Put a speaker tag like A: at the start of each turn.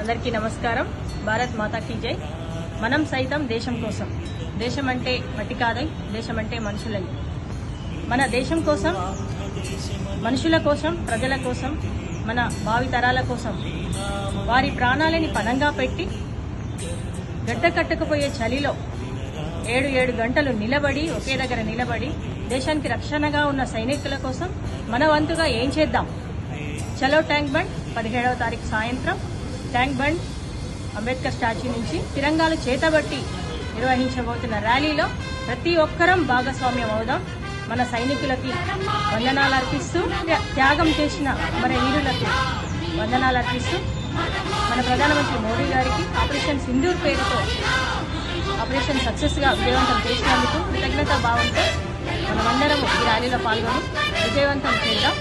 A: అందరికీ నమస్కారం. భారత్ మాతా కీ జై. మనం సైతం దేశం కోసం. దేశం అంటే మట్టి కాదై, దేశం అంటే మనుషులై. మన దేశం కోసం, మనుషుల కోసం, ప్రజల కోసం, మన భావితరాల కోసం వారి ప్రాణాలని పణంగా పెట్టి గడ్డ కట్టకపోయే చలిలో 7 గంటలు నిలబడి, ఒకే దగ్గర నిలబడి దేశానికి రక్షణగా ఉన్న సైనికుల కోసం మన వంతుగా ఏం చేద్దాం? చలో ట్యాంక్ బండ్ 17వ తారీఖు సాయంత్రం ట్యాంక్ బండ్ అంబేద్కర్ స్టాచ్యూ నుంచి తిరంగాలు చేతబట్టి నిర్వహించబోతున్న ర్యాలీలో ప్రతి ఒక్కరం భాగస్వామ్యం అవుదాం. మన సైనికులకి వందనాలు అర్పిస్తూ, త్యాగం చేసిన మన వీరులకు వందనాలు అర్పిస్తూ, మన ప్రధానమంత్రి మోడీ గారికి ఆపరేషన్ సింధూర్ పేరుతో ఆపరేషన్ సక్సెస్గా విజయవంతం చేసినందుకు కృతజ్ఞతా భావంతో మనమందరం ఈ ర్యాలీలో పాల్గొని విజయవంతం చేద్దాం.